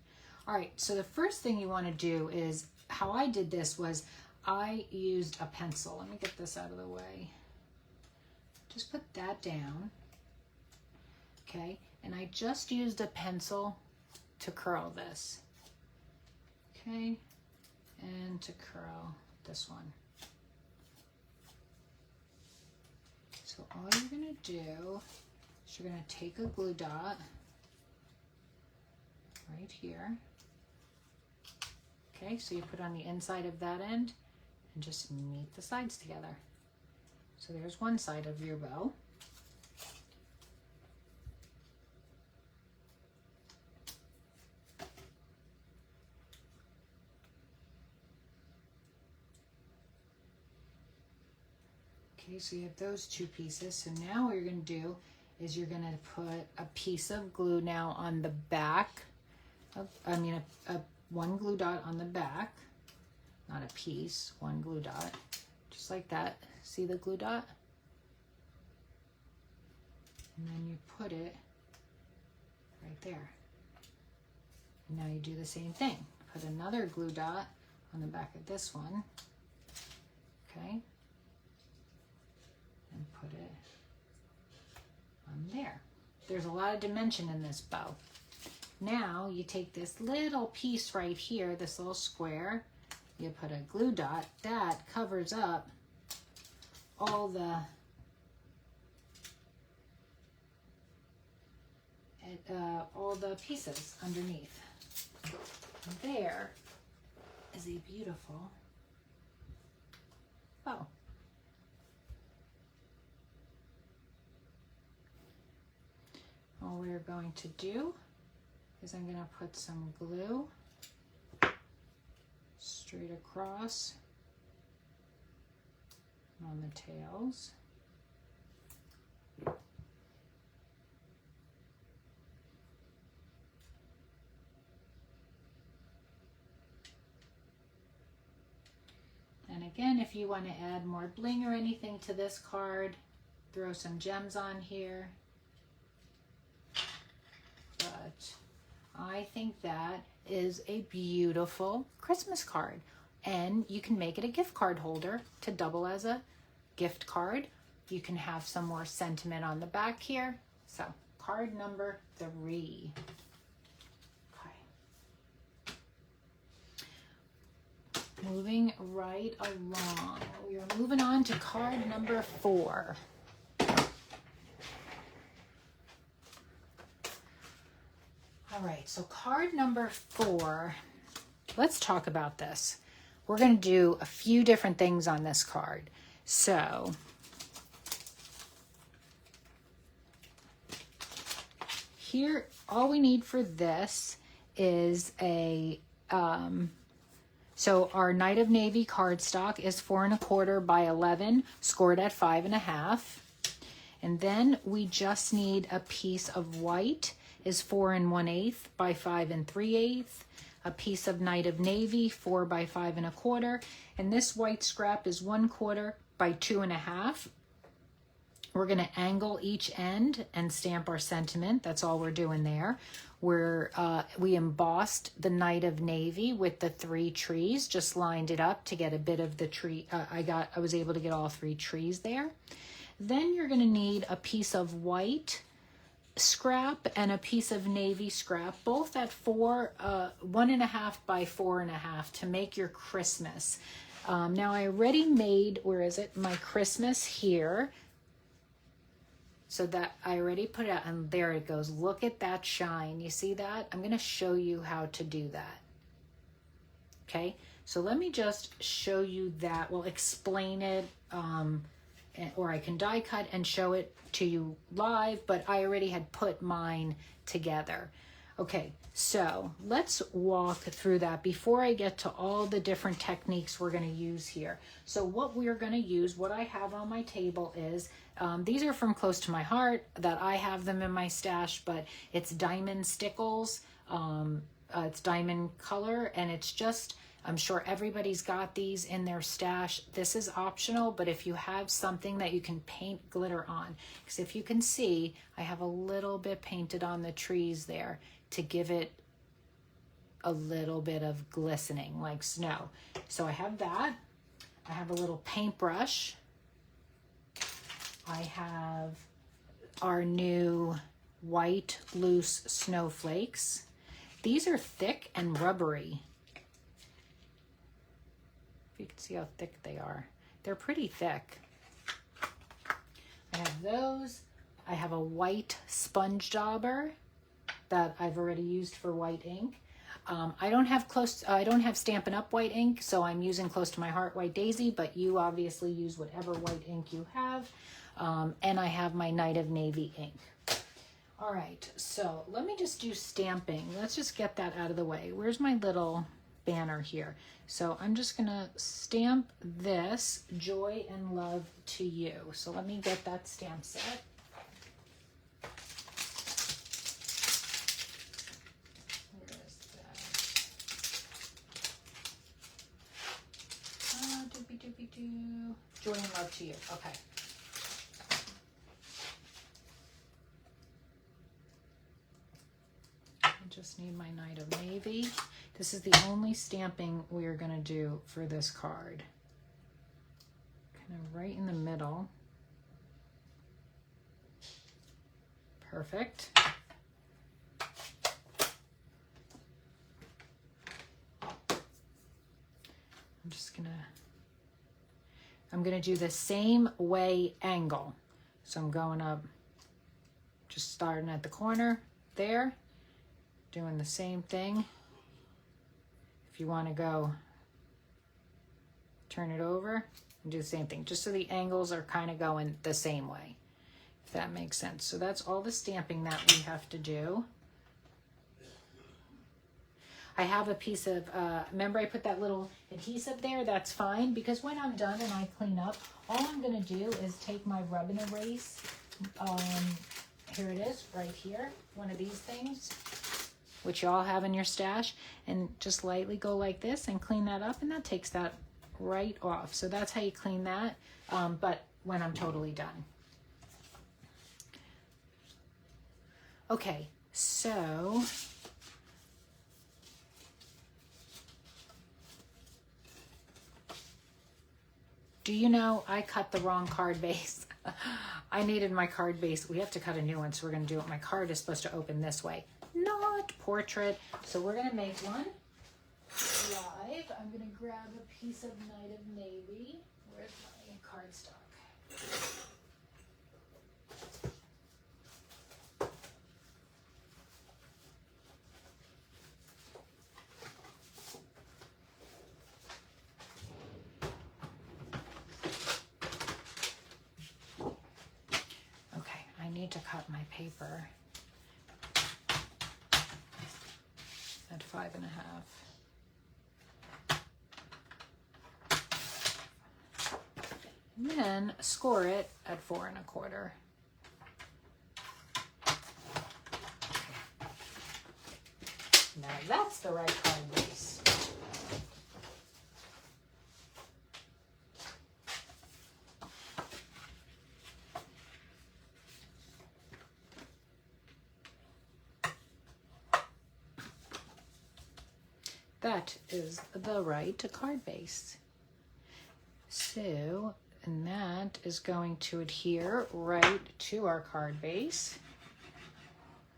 All right, so the first thing you wanna do is, how I did this was I used a pencil. Let me get this out of the way. Just put that down, okay? And I just used a pencil to curl this, okay? And to curl this one. So all you're gonna do is you're gonna take a glue dot right here. Okay, so you put on the inside of that end and just meet the sides together. So there's one side of your bow. Okay, so you have those 2 pieces. So now what you're going to do is you're going to put a piece of glue now on the back of, one glue dot on the back not a piece, one glue dot, just like that. See the glue dot? And then you put it right there. And now you do the same thing. Put another glue dot on the back of this one, okay? And put it on there. There's a lot of dimension in this bow. Now you take this little piece right here, this little square, you put a glue dot that covers up all the pieces underneath. And there is a beautiful bow. All we're going to do is I'm going to put some glue straight across on the tails. And again, if you want to add more bling or anything to this card, throw some gems on here. But I think that is a beautiful Christmas card. And you can make it a gift card holder to double as a gift card. You can have some more sentiment on the back here. So, card number 3. Moving right along. We are moving on to card number 4. All right, so card number 4, let's talk about this. We're going to do a few different things on this card. So, here, all we need for this is a, so our Knight of Navy cardstock is 4 1/4 by 11, scored at 5 1/2. And then we just need a piece of white, is 4 1/8 by 5 3/8. A piece of Knight of Navy, 4 by 5 1/4. And this white scrap is 1/4 by 2 1/2. We're going to angle each end and stamp our sentiment. That's all we're doing there. We embossed the Knight of Navy with the 3 trees, just lined it up to get a bit of the tree. I was able to get all 3 trees there. Then you're going to need a piece of white scrap and a piece of navy scrap, both at 1 1/2 by 4 1/2 to make your Christmas. Now I already made, where is it? My Christmas here. So that I already put it out, and there it goes. Look at that shine. You see that? I'm going to show you how to do that. Okay, so let me just show you that. We'll explain it, or I can die cut and show it to you live, but I already had put mine together. Okay, so let's walk through that before I get to all the different techniques we're going to use here. So what we're going to use, what I have on my table is, these are from Close to My Heart, that I have them in my stash, but it's diamond stickles. It's diamond color, and it's just, I'm sure everybody's got these in their stash. This is optional, but if you have something that you can paint glitter on, because if you can see, I have a little bit painted on the trees there to give it a little bit of glistening like snow. So I have that. I have a little paintbrush. I have our new white loose snowflakes. These are thick and rubbery. If you can see how thick they are. They're pretty thick. I have those. I have a white sponge dauber that I've already used for white ink. I don't have Stampin' Up! White ink, so I'm using Close to My Heart White Daisy, but you obviously use whatever white ink you have. And I have my Knight of Navy ink. All right, so let me just do stamping. Let's just get that out of the way. Where's my little banner here? So I'm just gonna stamp this, Joy and Love to You. So let me get that stamp set. you. Joy and love to you. Okay. I just need my Knight of Navy. This is the only stamping we are going to do for this card. Kind of right in the middle. Perfect. I'm gonna do the same way angle. So I'm going up, just starting at the corner there, doing the same thing. If you want to go turn it over and do the same thing, just so the angles are kind of going the same way, if that makes sense. So that's all the stamping that we have to do. I have a piece of, remember I put that little adhesive there? That's fine, because when I'm done and I clean up, all I'm going to do is take my rub and erase. Here it is, right here, one of these things, which you all have in your stash, and just lightly go like this and clean that up, and that takes that right off. So that's how you clean that, but when I'm totally done. Okay, so do you know I cut the wrong card base? I needed my card base. We have to cut a new one, so we're going to do it. My card is supposed to open this way, not portrait. So we're going to make one live. I'm going to grab a piece of Knight of Navy. Where's my cardstock? To cut my paper at 5.5. And then score it at 4.25. Now that's the right card base. That is the right card base. So, and that is going to adhere right to our card base.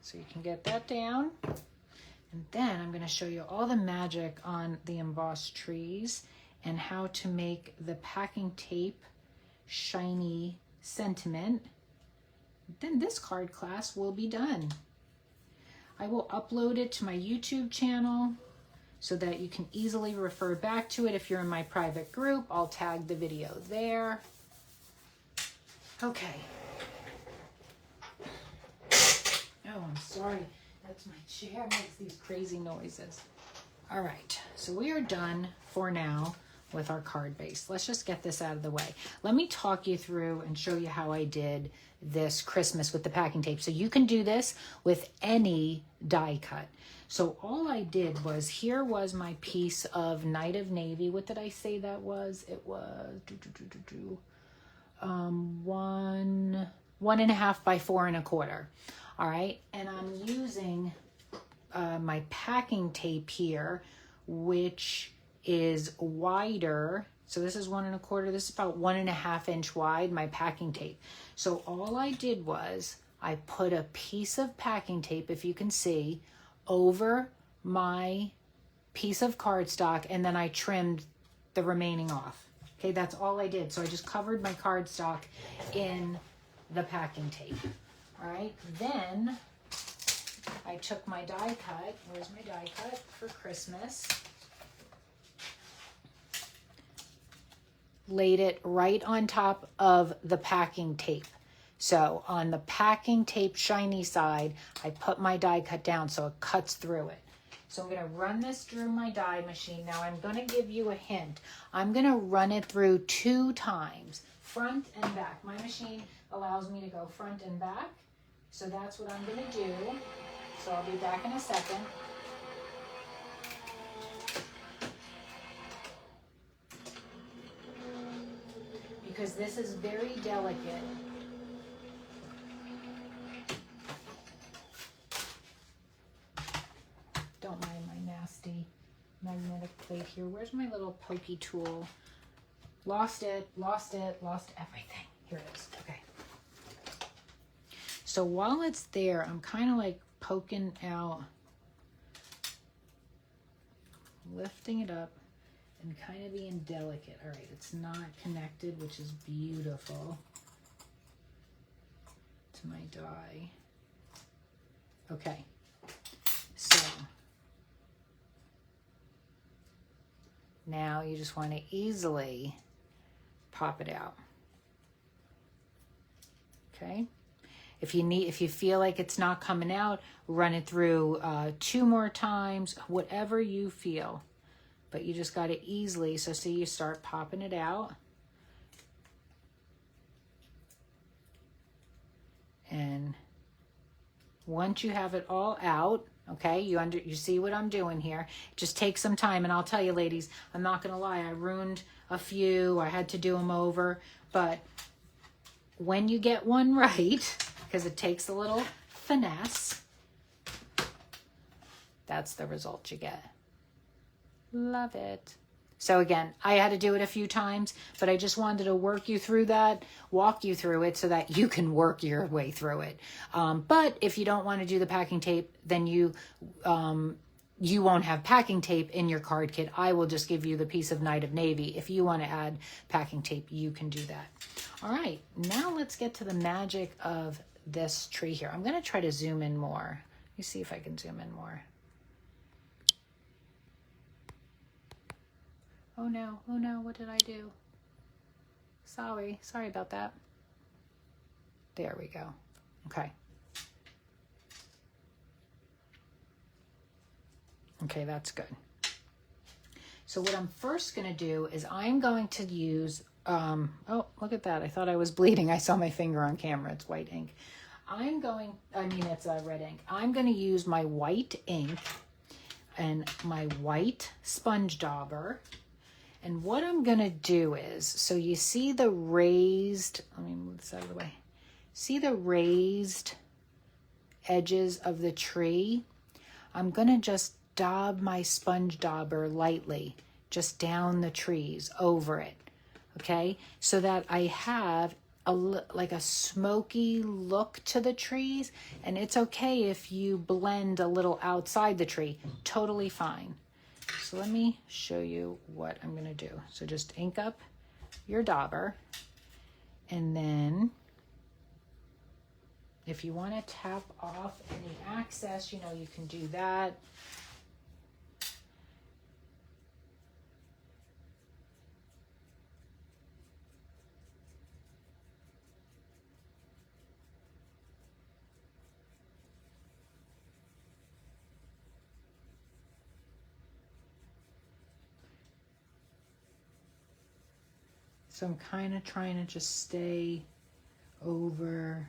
So you can get that down. And then I'm going to show you all the magic on the embossed trees and how to make the packing tape shiny sentiment. Then this card class will be done. I will upload it to my YouTube channel so that you can easily refer back to it. If you're in my private group, I'll tag the video there. Okay. Oh, I'm sorry. That's my chair, makes these crazy noises. All right, so we are done for now with our card base. Let's just get this out of the way. Let me talk you through and show you how I did this Christmas with the packing tape. So you can do this with any die cut. So all I did was, here was my piece of Knight of Navy. What did I say that was? It was 1.5 by 4.25. All right, and I'm using my packing tape here, which is wider. So this is 1.25. This is about 1.5 inch wide, my packing tape. So all I did was I put a piece of packing tape, if you can see, over my piece of cardstock, and then I trimmed the remaining off. Okay, that's all I did. So I just covered my cardstock in the packing tape. All right, then I took my die cut. Where's my die cut for Christmas? Laid it right on top of the packing tape. So on the packing tape shiny side, I put my die cut down so it cuts through it. So I'm going to run this through my die machine. Now I'm going to give you a hint. I'm going to run it through 2 times, front and back. My machine allows me to go front and back. So that's what I'm going to do. So I'll be back in a second. because this is very delicate. Don't mind my nasty magnetic plate here. Where's my little pokey tool? Lost it, lost everything. Here it is. Okay. So while it's there, I'm kind of like poking out, lifting it up, and kind of being delicate. All right, it's not connected, which is beautiful, to my die. Okay, so now you just want to easily pop it out. Okay. If you feel like it's not coming out, run it through 2 more times, whatever you feel. But you just got to easily, so see, you start popping it out. And once you have it all out, okay, you see what I'm doing here. Just take some time, and I'll tell you, ladies, I'm not going to lie, I ruined a few, I had to do them over, but when you get one right, because it takes a little finesse, that's the result you get. Love it. So again, I had to do it a few times, but I just wanted to walk you through it so that you can work your way through it. But if you don't want to do the packing tape, then you won't have packing tape in your card kit. I will just give you the piece of Night of Navy. If you want to add packing tape, you can do that. All right, now let's get to the magic of this tree here. I'm going to try to zoom in more. Let me see if I can zoom in more. Oh no, what did I do? Sorry about that. There we go. Okay. Okay, that's good. So what I'm first going to do is I'm going to use, oh, look at that. I thought I was bleeding. I saw my finger on camera. It's white ink. It's red ink. I'm going to use my white ink and my white sponge dauber. And what I'm going to do is, so you see the raised, let me move this out of the way. See the raised edges of the tree? I'm going to just daub my sponge dauber lightly, just down the trees, over it, okay? So that I have like a smoky look to the trees, and it's okay if you blend a little outside the tree, totally fine. So let me show you what I'm going to do. So just ink up your dauber, and then if you want to tap off any excess, you can do that. So I'm kind of trying to just stay over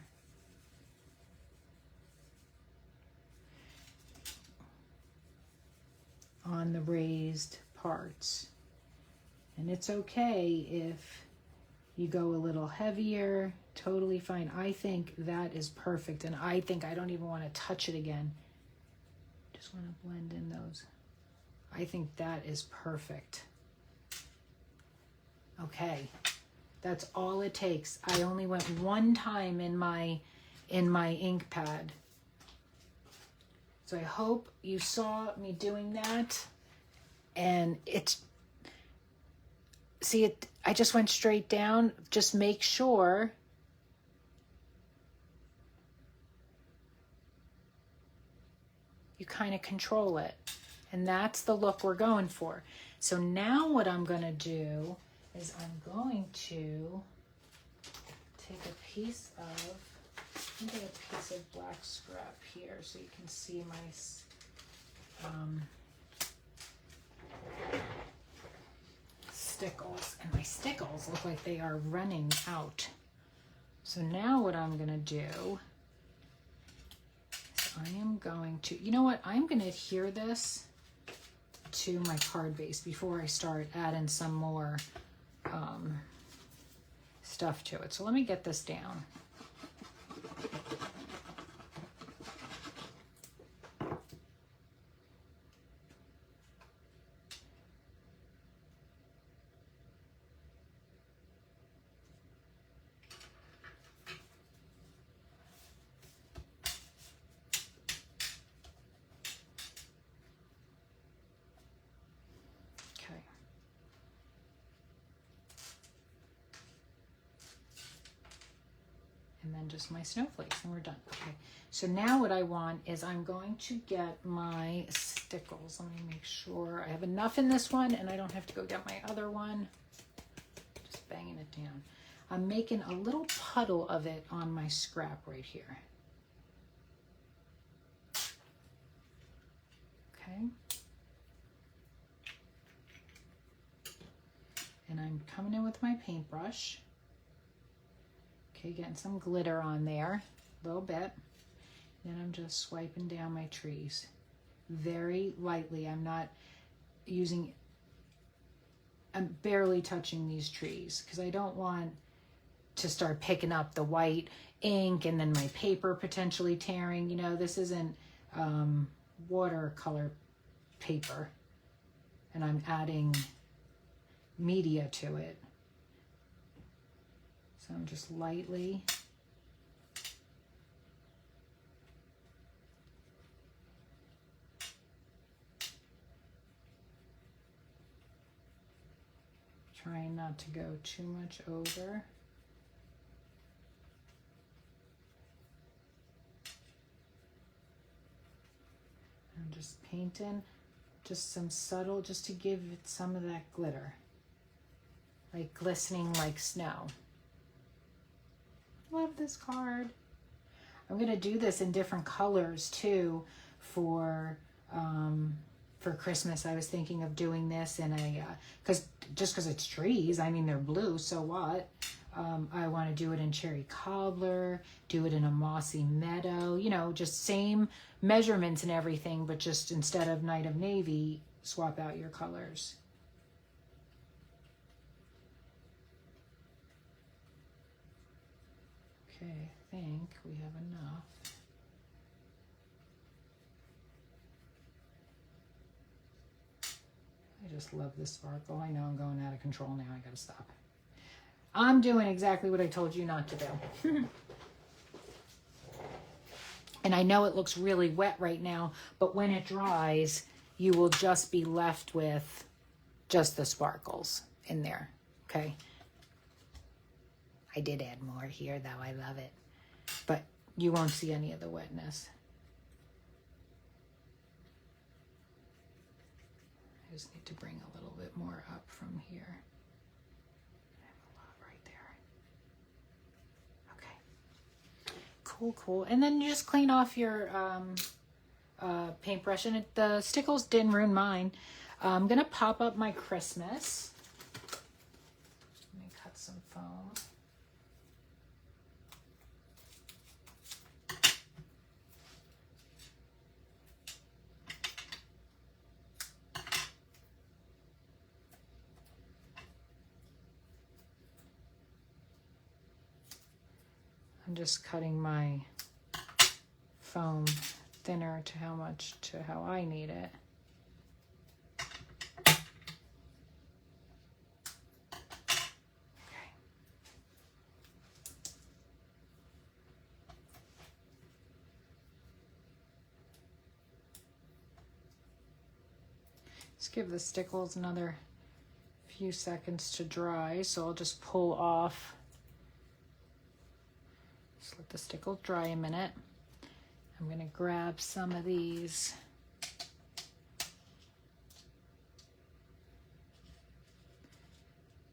on the raised parts. And it's okay if you go a little heavier, totally fine. I think that is perfect. And I think I don't even want to touch it again. Just want to blend in those. I think that is perfect. Okay, that's all it takes. I only went one time in my ink pad. So I hope you saw me doing that. And I just went straight down. Just make sure you kind of control it. And that's the look we're going for. So now what I'm going to do is I'm going to take a piece of, I'm going to get a piece of black scrap here so you can see my stickles. And my stickles look like they are running out. So now what I'm going to do is I am going to, you know what, I'm going to adhere this to my card base before I start adding some more stuff to it. So let me get this down. And then just my snowflakes and we're done. Okay, so now what I want is I'm going to get my stickles. Let me make sure I have enough in this one and I don't have to go get my other one. Just banging it down. I'm making a little puddle of it on my scrap right here. Okay. And I'm coming in with my paintbrush. Okay, getting some glitter on there, a little bit. Then I'm just swiping down my trees very lightly. I'm not using, I'm barely touching these trees because I don't want to start picking up the white ink and then my paper potentially tearing. You know, this isn't watercolor paper and I'm adding media to it. So I'm just lightly trying not to go too much over. I'm just painting just some subtle, just to give it some of that glitter, like glistening like snow. Love this card. I'm gonna do this in different colors too for Christmas. I was thinking of doing this in a, because it's trees, I mean, they're blue, so what? I want to do it in cherry cobbler, do it in a mossy meadow, you know, just same measurements and everything, but just instead of night of navy, swap out your colors. Okay, I think we have enough. I just love this sparkle. I know I'm going out of control now. I gotta stop. I'm doing exactly what I told you not to do. And I know it looks really wet right now, but when it dries, you will just be left with just the sparkles in there, okay? I did add more here, though. I love it. But you won't see any of the wetness. I just need to bring a little bit more up from here. I have a lot right there. Okay. Cool, cool. And then you just clean off your paintbrush. And the stickles didn't ruin mine. I'm going to pop up my Christmas. Let me cut some foam. I'm just cutting my foam thinner to how I need it. Okay. Let's give the stickles another few seconds to dry, so I'll just pull off. Just let the stickles dry a minute. I'm going to grab some of these.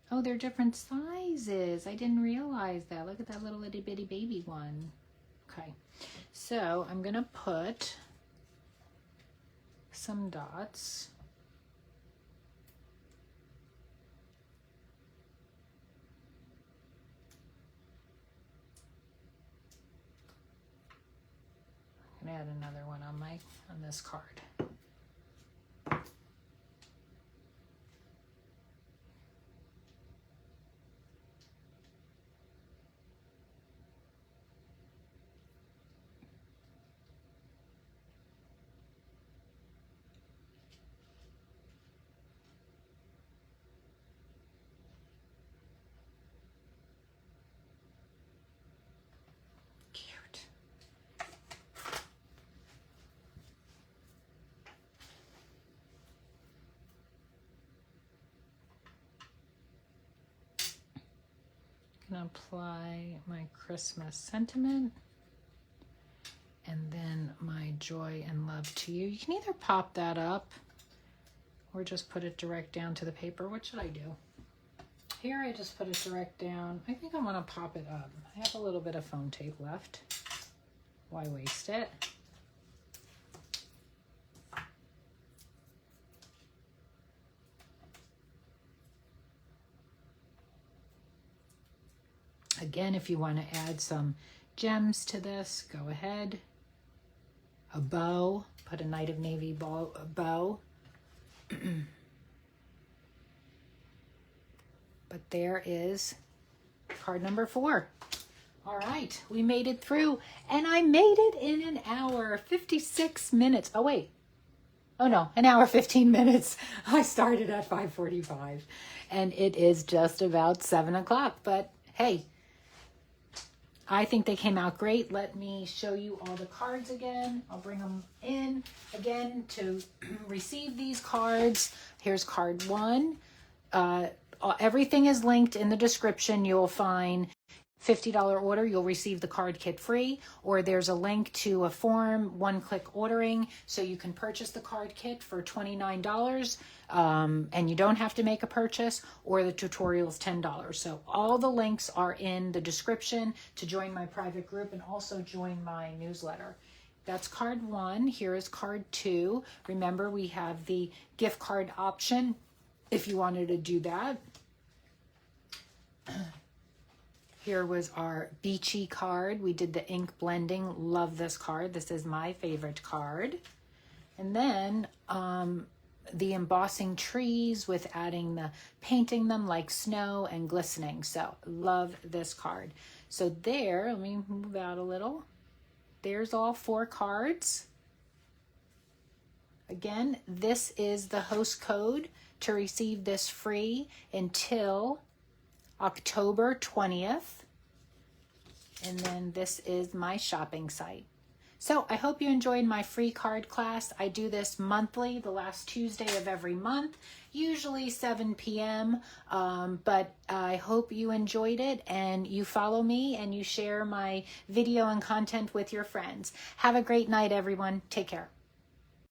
Oh, they're different sizes. I didn't realize that. Look at that little itty bitty baby one. Okay, so I'm going to put some dots. I'm gonna add another one on this card. to apply my Christmas sentiment and then my joy and love to you. You can either pop that up or just put it direct down to the paper. What should I do? Here I just put it direct down. I think I want to pop it up. I have a little bit of foam tape left. Why waste it? Again, if you want to add some gems to this, go ahead. A bow, put a Night of Navy bow. But there is card number 4. All right, we made it through, and I made it in an hour, 56 minutes. Oh, wait. Oh, no, an hour, 15 minutes. I started at 5:45, and it is just about 7 o'clock. But, hey, I think they came out great. Let me show you all the cards again. I'll bring them in again to receive these cards. Here's card 1. Everything is linked in the description. You'll find $50 order, you'll receive the card kit free, or there's a link to a form, one-click ordering, so you can purchase the card kit for $29, and you don't have to make a purchase, or the tutorial is $10. So all the links are in the description to join my private group and also join my newsletter. That's card 1. Here is card 2. Remember, we have the gift card option if you wanted to do that. Here was our beachy card. We did the ink blending. Love this card. This is my favorite card. And then the embossing trees with painting them like snow and glistening. So love this card. So there, let me move out a little. There's all 4 cards. Again, this is the host code to receive this free until October 20th. And then this is my shopping site. So I hope you enjoyed my free card class. I do this monthly, the last Tuesday of every month, usually 7 p.m. But I hope you enjoyed it and you follow me and you share my video and content with your friends. Have a great night, everyone. Take care.